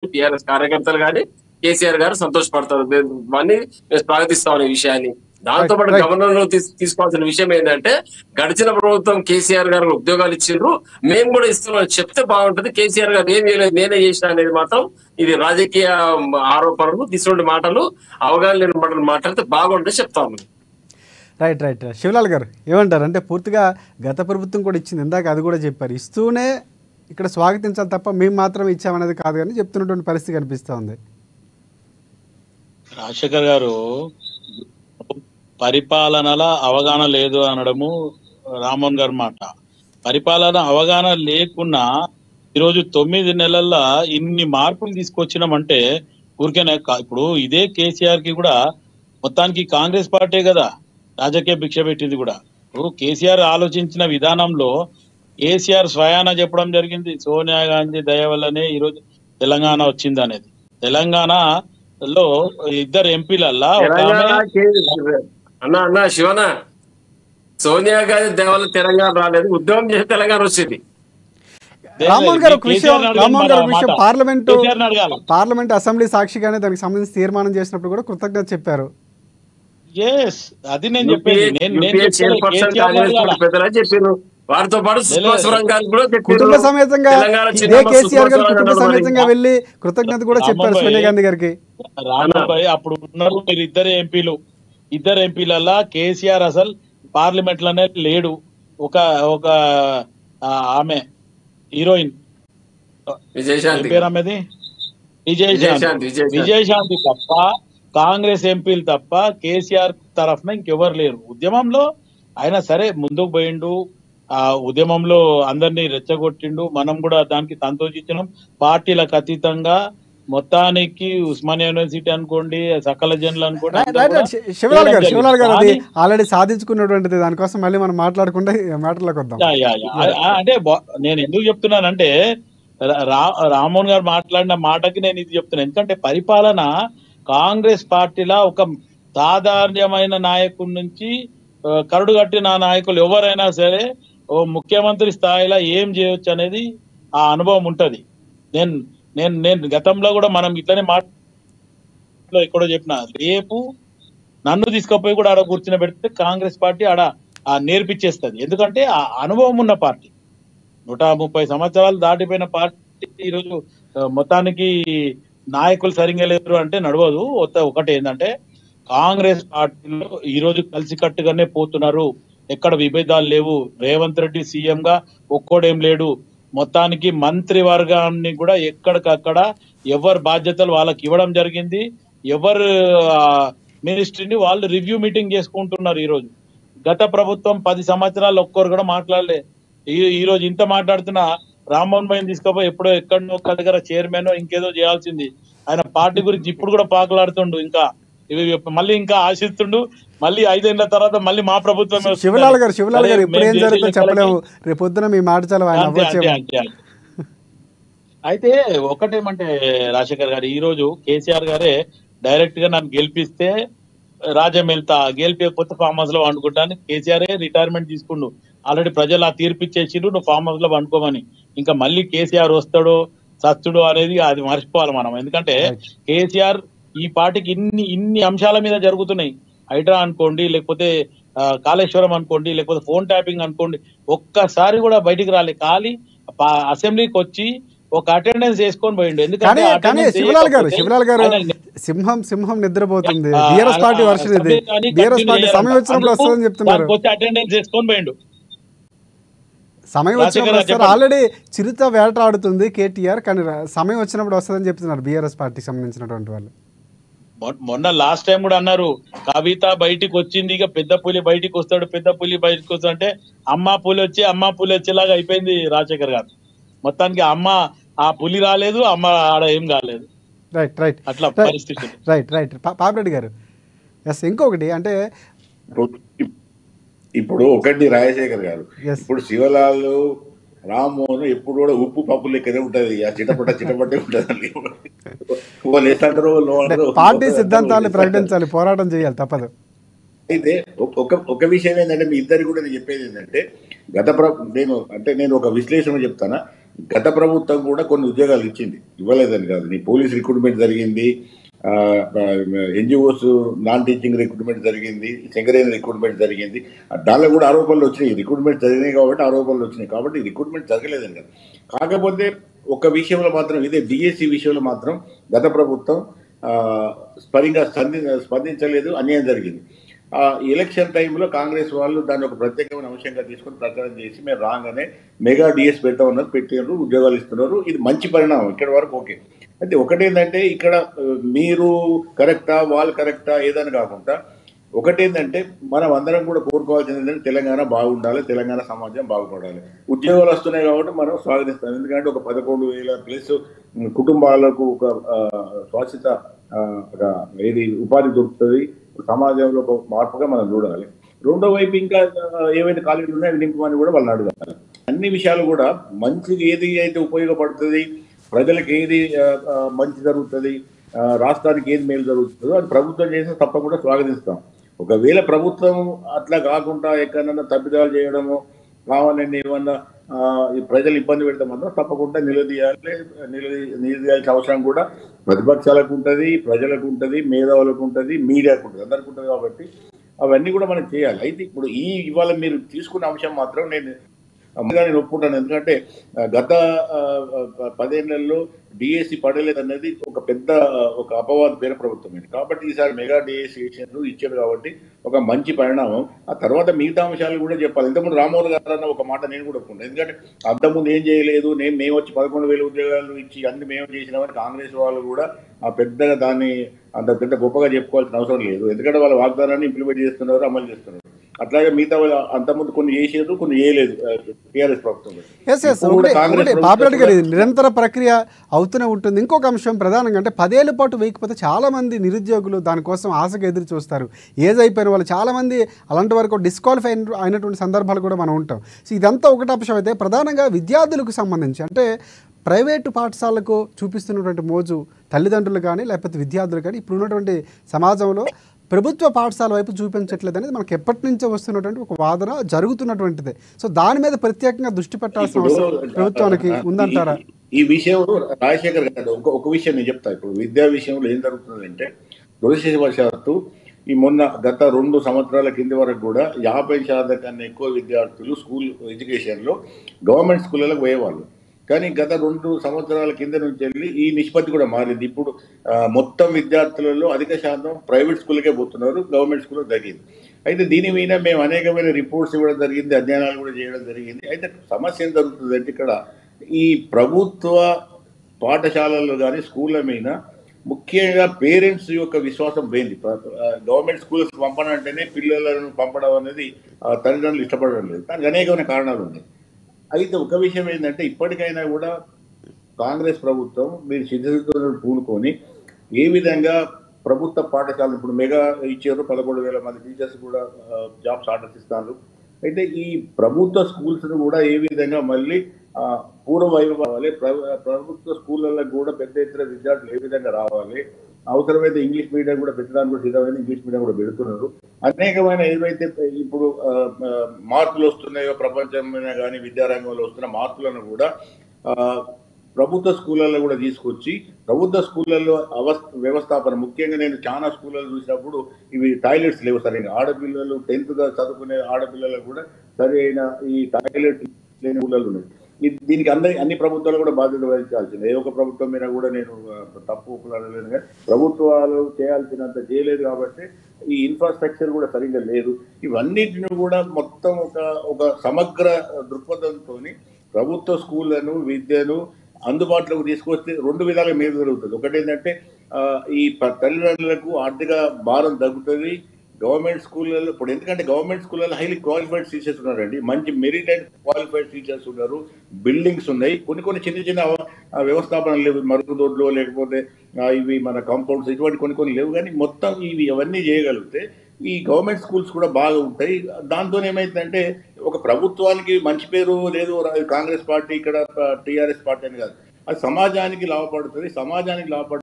TRS కార్యకర్తలు కానీ కేసీఆర్ గారు సంతోషపడతారు. దాన్ని మేము స్వాగతిస్తాం అనే విషయాన్ని. దాంతో పాటు గవర్నర్ తీసుకోవాల్సిన విషయం ఏంటంటే, గడిచిన ప్రభుత్వం కేసీఆర్ గారు ఉద్యోగాలు ఇచ్చిండ్రు, మేము కూడా ఇస్తున్నాం చెప్తే బాగుంటది. కేసీఆర్ గారు ఏం చేయలేదు, నేనే చేసిన అనేది మాత్రం ఇది రాజకీయ ఆరోపణలు, తీసుకునే మాటలు, అవగాహన లేని మాటలు మాట్లాడితే బాగుంటుంది చెప్తాము. రైట్ రైట్ శివలాల్ గారు ఏమంటారు? అంటే పూర్తిగా గత ప్రభుత్వం కూడా ఇచ్చింది, ఇందాక అది కూడా చెప్పారు, ఇస్తూనే ఇక్కడ స్వాగతించాలి తప్ప మేము మాత్రం ఇచ్చామనేది కాదు కానీ చెప్తున్నటువంటి పరిస్థితి కనిపిస్తూ ఉంది. రాజశేఖర్ గారు పరిపాలనల అవగాహన లేదు అనడము రామ్మోహన్ గారి మాట. పరిపాలన అవగాహన లేకున్నా ఈరోజు 9 నెలల్లో ఇన్ని మార్పులు తీసుకొచ్చినామంటే ఊరికేనే. ఇప్పుడు ఇదే కేసీఆర్ కి కూడా మొత్తానికి కాంగ్రెస్ పార్టీ కదా రాజకీయ భిక్ష పెట్టింది కూడా. ఇప్పుడు కేసీఆర్ ఆలోచించిన విధానంలో కేసీఆర్ స్వయాన చెప్పడం జరిగింది, సోనియా గాంధీ దయ వల్లనే ఈరోజు తెలంగాణ వచ్చింది అనేది. తెలంగాణలో 2 ఎంపీలల్లా అన్నా శివన, సోనియా గాంధీ దేవాల తెలంగాణ రాలేదు, ఉద్యమం చేసి తెలంగాణ వచ్చింది. రామ్మోహన్ గారు విషయం పార్లమెంట్ అసెంబ్లీ సాక్షిగానే దానికి సంబంధించి తీర్మానం చేసినప్పుడు కూడా కృతజ్ఞత చెప్పారు. అది నేను చెప్పారు. వారితో పాటు కుటుంబ సమేతంగా కేసీఆర్ గారు కుటుంబ సమేతంగా వెళ్ళి కృతజ్ఞత కూడా చెప్పారు సోనియా గాంధీ గారికి. రామాబాయ్ అప్పుడు ఉన్నారు మీరు ఇద్దరు ఎంపీలల్లా కేసీఆర్ అసలు పార్లమెంట్ లోనే లేడు. ఒక ఆమె హీరోయిన్ పేరు ఆమెది విజయశాంతి తప్ప, కాంగ్రెస్ ఎంపీలు తప్ప కేసీఆర్ తరఫున ఇంకెవరు లేరు ఉద్యమంలో. ఆయన సరే ముందుకు పోయిండు, ఆ ఉద్యమంలో అందరినీ రెచ్చగొట్టిండు, మనం కూడా దానికి సంతోషించినాం. పార్టీలకు అతీతంగా మొత్తానికి ఉస్మానియా యూనివర్సిటీ అనుకోండి, సకల జనులు అనుకోండి, శివలాల్ గారు అది ఆల్రెడీ సాధించుకున్నటువంటిది. దానికోసం మళ్ళీ మనం మాట్లాడుకుంటే మాటలకు వద్దాం. అంటే నేను ఎందుకు చెప్తున్నానంటే రామ్మోహన్ గారు మాట్లాడిన మాటకి నేను ఇది చెప్తున్నాను. ఎందుకంటే పరిపాలన కాంగ్రెస్ పార్టీలో ఒక సాధారణమైన నాయకుడి నుంచి కరుడు కట్టిన నాయకులు ఎవరైనా సరే ముఖ్యమంత్రి స్థాయిలో ఏం చేయొచ్చు అనేది ఆ అనుభవం ఉంటది. నేను గతంలో కూడా మనం ఇట్లనే మాటలో ఎక్కడో చెప్పిన, రేపు నన్ను తీసుకుపోయి కూడా ఆడ కూర్చుని పెడితే కాంగ్రెస్ పార్టీ ఆడ నేర్పించేస్తుంది. ఎందుకంటే ఆ అనుభవం ఉన్న పార్టీ, 130 సంవత్సరాలు దాటిపోయిన పార్టీ ఈరోజు మొత్తానికి నాయకులు సరిగ్గా లేరు అంటే నడవదు. ఒకటి ఏంటంటే కాంగ్రెస్ పార్టీలో ఈరోజు కలిసికట్టుగానే పోతున్నారు, ఎక్కడ విభేదాలు లేవు. రేవంత్ రెడ్డి సీఎం గా ఒక్కోడేం లేడు. మొత్తానికి మంత్రి వర్గాన్ని కూడా ఎక్కడికక్కడ ఎవరు బాధ్యతలు వాళ్ళకి ఇవ్వడం జరిగింది. ఎవరు మినిస్ట్రీని వాళ్ళు రివ్యూ మీటింగ్ చేసుకుంటున్నారు. ఈరోజు గత ప్రభుత్వం 10 సంవత్సరాలు ఒక్కరు కూడా మాట్లాడలే. ఈ రోజు ఇంత మాట్లాడుతున్నా రామ్మోహన్ భాయ్ తీసుకుపోయి ఎప్పుడో ఎక్కడో ఒక దగ్గర చైర్మన్ ఇంకేదో చేయాల్సింది. ఆయన పార్టీ గురించి ఇప్పుడు కూడా పాకులాడుతుండు, ఇంకా మళ్ళీ ఇంకా ఆశిస్తుండు. మళ్ళీ 5 ఏళ్ల తర్వాత మళ్ళీ మా ప్రభుత్వం. శివలాల్ గారు ఇప్పుడు ఏం జరుగుతుందో చెప్పలేము, రేపు పొద్దున మీ మాట చాలా. అయితే ఒకటేమంటే రాజశేఖర్ గారు, ఈ రోజు కేసీఆర్ గారే డైరెక్ట్ గా నన్ను గెలిపిస్తే రాజ్యం వెళ్తా, గెలిపకపోతే ఫామ్ హౌస్ లో వండుకుంటాను. కేసీఆర్ రిటైర్మెంట్ తీసుకుండు. ఆల్రెడీ ప్రజలు ఆ తీర్పిచ్చేసిండు, నువ్వు ఫామ్ హౌస్ లో వండుకోమని. ఇంకా మళ్ళీ కేసీఆర్ వస్తాడో సస్తుడు అనేది అది మర్చిపోవాలి మనం. ఎందుకంటే కేసీఆర్ ఈ పార్టీకి ఇన్ని అంశాల మీద జరుగుతున్నాయి. హైడ్రా అనుకోండి, లేకపోతే కాళేశ్వరం అనుకోండి, లేకపోతే ఫోన్ ట్యాపింగ్ అనుకోండి, ఒక్కసారి కూడా బయటికి రాలే. ఖాళీ అసెంబ్లీకి వచ్చి ఒక అటెండెన్స్ వేసుకొని పోయిండు. ఎందుకంటే శివలాల్ గారు సింహం నిద్రపోతుంది. బీఆర్ఎస్ పార్టీ వర్షన్ ఇది. బీఆర్ఎస్ పార్టీ సమయం వచ్చినప్పుడు వస్తుందని చెప్తున్నారు. అటెండెన్స్ వేసుకొని పోయిండు. సమయం వచ్చినప్పుడు ఆల్రెడీ చిరుత వేటాడుతుంది కేటీఆర్, కానీ సమయం వచ్చినప్పుడు వస్తుందని చెప్తున్నారు బీఆర్ఎస్ పార్టీకి సంబంధించినటువంటి వాళ్ళు. మొన్న లాస్ట్ టైం కూడా అన్నారు, కవిత బయటికి వచ్చింది, ఇక పెద్ద పులి బయటికి వస్తాడు, పెద్ద పులి బయటకు వస్తాడు అంటే అమ్మ పులి వచ్చేలాగా అయిపోయింది రాజశేఖర్ గారు. మొత్తానికి ఆ పులి రాలేదు, అమ్మ ఆడ ఏం కాలేదు. రైట్ అట్లా పరిస్థితి. రైట్ పాపిరెడ్డి గారు, ఎస్ ఇంకొకటి అంటే ఇప్పుడు ఒకటి రాజశేఖర్ గారు, ఇప్పుడు శివలాల్ రామ్మోహన్ ఎప్పుడు కూడా ఉప్పు పప్పు లెక్కనే ఉంటది, చిటపట్టే ఉంటదండి. పార్టీ సిద్ధాంతాన్ని ప్రకటించాలి, పోరాటం చేయాలి, తప్పదు. అయితే ఒక విషయం ఏంటంటే మీ ఇద్దరికి కూడా నేను చెప్పేది ఏంటంటే నేను ఒక విశ్లేషణ చెప్తానా. గత ప్రభుత్వం కూడా కొన్ని ఉద్యోగాలు ఇచ్చింది, ఇవ్వలేదని కాదు. నీ పోలీస్ రిక్రూట్మెంట్ జరిగింది, ఎన్జిఓస్ నాన్ టీచింగ్ రిక్రూట్మెంట్ జరిగింది, సింగరేణి రిక్రూట్మెంట్ జరిగింది. దానిలో కూడా ఆరోపణలు వచ్చినాయి. రిక్రూట్మెంట్ జరిగినాయి కాబట్టి ఆరోపణలు వచ్చినాయి, కాబట్టి రిక్రూట్మెంట్ జరగలేదని కాదు. కాకపోతే ఒక విషయంలో మాత్రం, ఇదే డిఎస్సి విషయంలో మాత్రం గత ప్రభుత్వం స్పందిగా స్పందించలేదు, అన్యాయం జరిగింది. ఎలక్షన్ టైంలో కాంగ్రెస్ వాళ్ళు దాన్ని ఒక ప్రత్యేకమైన అంశంగా తీసుకొని ప్రచారం చేసి మేము రాగానే మెగా డిఎస్ పెట్టమన్నారు, పెట్టినారు, ఉద్యోగాలు ఇస్తున్నారు. ఇది మంచి పరిణామం, ఇక్కడ వరకు ఓకే. అయితే ఒకటేంటంటే ఇక్కడ మీరు కరెక్టా వాళ్ళు కరెక్టా ఏదని కాకుండా, ఒకటేంటంటే మనం అందరం కూడా కోరుకోవాల్సింది ఏంటంటే తెలంగాణ బాగుండాలి, తెలంగాణ సమాజం బాగుపడాలి. ఉద్యోగాలు వస్తున్నాయి కాబట్టి మనం స్వాగతిస్తాం. ఎందుకంటే ఒక 11,000 ప్లస్ కుటుంబాలకు ఒక శాశ్వత ఏది ఉపాధి దొరుకుతుంది, సమాజంలో ఒక మార్పుగా మనం చూడాలి. రెండో వైపు ఇంకా ఏవైతే కాలేజీలు ఉన్నాయో అవి నింపమని కూడా వాళ్ళని అడగాలి. అన్ని విషయాలు కూడా మంచిగా ఏది అయితే ఉపయోగపడుతుంది, ప్రజలకు ఏది మంచి జరుగుతుంది, రాష్ట్రానికి ఏది మేలు జరుగుతుందో అది ప్రభుత్వం చేస్తే తప్పకుండా స్వాగతిస్తాం. ఒకవేళ ప్రభుత్వం అట్లా కాకుండా ఎక్కడన్నా తప్పిదాలు చేయడము, కావాలని ఏమన్నా ప్రజలు ఇబ్బంది పెడితే మాత్రం తప్పకుండా నిలదీయాల్సిన అవసరం కూడా ప్రతిపక్షాలకు ఉంటుంది, ప్రజలకు ఉంటుంది, మేధావులకు ఉంటుంది, మీడియాకు ఉంటుంది, అందరికి ఉంటుంది. కాబట్టి అవన్నీ కూడా మనం చేయాలి. అయితే ఇప్పుడు ఇవాళ మీరు తీసుకున్న అంశం మాత్రం నేను ఒప్పుకుంటాను. ఎందుకంటే గత 10 ఏళ్లలో డిఎస్సి పడలేదు అనేది ఒక పెద్ద ఒక అపవాద పేరు ప్రభుత్వమైంది. కాబట్టి ఈసారి మెగా డిఎస్సి ఇచ్చారు కాబట్టి ఒక మంచి పరిణామం. ఆ తర్వాత మిగతా అంశాలు కూడా చెప్పాలి. ఇంతకుముందు రామ్మోహన్ గారు అన్న ఒక మాట నేను కూడా ఒప్పుకుంటాను. ఎందుకంటే అంతకుముందు ఏం చేయలేదు, మేము వచ్చి 11,000 ఉద్యోగాలు ఇచ్చి అన్ని మేము చేసినామని కాంగ్రెస్ వాళ్ళు కూడా పెద్దగా దాన్ని అంత పెద్ద గొప్పగా చెప్పుకోవాల్సిన అవసరం లేదు. ఎందుకంటే వాళ్ళ వాగ్దానాన్ని ఇంప్లిమెంట్ చేస్తున్నారు, అమలు చేస్తున్నారు. అట్లాగే మిగతా అంతకుముందు కొన్ని చేసేది, కొన్ని చేయలేదు టీఆర్ఎస్ ప్రభుత్వం. పాపిరెడ్డి గారు నిరంతర ప్రక్రియ అవుతూనే ఉంటుంది. ఇంకొక అంశం ప్రధానంగా అంటే 10 ఏళ్ల పాటు వేయకపోతే చాలామంది నిరుద్యోగులు దానికోసం ఆశగా ఎదురు చూస్తారు. ఏజ్ అయిపోయిన వాళ్ళు చాలామంది అలాంటి వరకు డిస్క్వాలిఫై అయినటువంటి సందర్భాలు కూడా మనం ఉంటాం. సో ఇదంతా ఒకటి అంశం. అయితే ప్రధానంగా విద్యార్థులకు సంబంధించి అంటే ప్రైవేటు పాఠశాలకు చూపిస్తున్నటువంటి మోజు తల్లిదండ్రులు కానీ లేకపోతే విద్యార్థులు కానీ ఇప్పుడు ఉన్నటువంటి సమాజంలో ప్రభుత్వ పాఠశాల వైపు చూపించట్లేదు అనేది మనకు ఎప్పటి నుంచో వస్తున్నటువంటి ఒక వాదన జరుగుతున్నటువంటిదే. సో దాని మీద ప్రత్యేకంగా దృష్టి పెట్టాల్సిన అవసరం ప్రభుత్వానికి ఉందంటారా? ఈ విషయంలో రాజశేఖర్ గారు ఒక విషయం నేను చెప్తా. ఇప్పుడు విద్యా విషయంలో ఏం జరుగుతుందంటే దురదృష్టవశాత్తు ఈ గత 2 సంవత్సరాల కింది వరకు కూడా 50% కన్నా ఎక్కువ విద్యార్థులు స్కూల్ ఎడ్యుకేషన్లో గవర్నమెంట్ స్కూళ్ళకు పోయేవాళ్ళు. కానీ గత 2 సంవత్సరాల కింద నుంచి వెళ్ళి ఈ నిష్పత్తి కూడా మారింది. ఇప్పుడు మొత్తం విద్యార్థులలో అధిక శాతం ప్రైవేట్ స్కూల్కే పోతున్నారు, గవర్నమెంట్ స్కూల్లో తగ్గింది. అయితే దీని మీద మేము అనేకమైన రిపోర్ట్స్ ఇవ్వడం జరిగింది, అధ్యయనాలు కూడా చేయడం జరిగింది. అయితే సమస్య ఏం జరుగుతుందంటే ఇక్కడ ఈ ప్రభుత్వ పాఠశాలల్లో కానీ స్కూళ్ళ మీద ముఖ్యంగా పేరెంట్స్ యొక్క విశ్వాసం పోయింది. గవర్నమెంట్ స్కూల్స్ పంపడం అంటేనే పిల్లలను పంపడం అనేది తల్లిదండ్రులు ఇష్టపడడం లేదు. దానికి అనేకమైన కారణాలు ఉన్నాయి. అయితే ఒక విషయం ఏంటంటే ఇప్పటికైనా కూడా కాంగ్రెస్ ప్రభుత్వం మీరు సిద్ధంతో పూనుకొని ఏ విధంగా ప్రభుత్వ పాఠశాలలు ఇప్పుడు మెగా ఇచ్చారు, 11,000 మంది టీచర్స్ కూడా జాబ్స్ ఆర్డర్స్ ఇస్తారు. అయితే ఈ ప్రభుత్వ స్కూల్స్ కూడా ఏ విధంగా మళ్ళీ పూర్వవైపు రావాలి, ప్రభుత్వ స్కూళ్ళల్లో కూడా పెద్ద ఎత్తున విద్యార్థులు ఏ విధంగా రావాలి, అవసరమైతే ఇంగ్లీష్ మీడియం కూడా పెట్టడానికి కూడా సిద్ధమైన ఇంగ్లీష్ మీడియం కూడా పెడుతున్నారు. అనేకమైన ఏవైతే ఇప్పుడు మార్పులు వస్తున్నాయో ప్రపంచం మీద కానీ విద్యారంగంలో వస్తున్న మార్పులను కూడా ప్రభుత్వ స్కూళ్ళల్లో కూడా తీసుకొచ్చి ప్రభుత్వ స్కూళ్ళల్లో వ్యవస్థాపన, ముఖ్యంగా నేను చాలా స్కూళ్ళలో చూసినప్పుడు ఇవి టాయిలెట్స్ లేవు సరైన. ఆడపిల్లలు 10th చదువుకునే ఆడపిల్లలకు కూడా సరైన ఈ టాయిలెట్స్ లేని ఊళ్ళలో ఉన్నాయి. దీనికి అన్ని ప్రభుత్వాలు కూడా బాధ్యత వహించాల్సింది. ఏ ఒక ప్రభుత్వం మీద కూడా నేను తప్పు ఒప్పుకోలేను. కానీ ప్రభుత్వాలు చేయాల్సినంత చేయలేదు కాబట్టి ఈ ఇన్ఫ్రాస్ట్రక్చర్ కూడా సరిగ్గా లేదు. ఇవన్నిటిని కూడా మొత్తం ఒక సమగ్ర దృక్పథంతో ప్రభుత్వ స్కూళ్లను విద్యను అందుబాటులోకి తీసుకొస్తే 2 విధాలుగా మేలు జరుగుతుంది. ఒకటి ఏంటంటే ఈ తల్లిదండ్రులకు ఆర్థిక భారం తగ్గుతుంది. గవర్నమెంట్ స్కూళ్ళలో ఇప్పుడు ఎందుకంటే గవర్నమెంట్ స్కూళ్ళలో హైలీ క్వాలిఫైడ్ టీచర్స్ ఉన్నారండి, మంచి మెరిట్ అండ్ క్వాలిఫైడ్ టీచర్స్ ఉన్నారు, బిల్డింగ్స్ ఉన్నాయి, కొన్ని చిన్న వ్యవస్థాపనలు లేవు, మరుగుదొడ్లు లేకపోతే ఇవి మన కాంపౌండ్స్ ఇటువంటి కొన్ని లేవు. కానీ మొత్తం అవన్నీ చేయగలిగితే ఈ గవర్నమెంట్ స్కూల్స్ కూడా బాగా ఉంటాయి. దాంతో ఏమైందంటే ఒక ప్రభుత్వానికి మంచి పేరు లేదు, కాంగ్రెస్ పార్టీ ఇక్కడ టీఆర్ఎస్ పార్టీ అని కాదు, అది సమాజానికి లాభపడుతుంది. సమాజానికి లాభపడుతుంది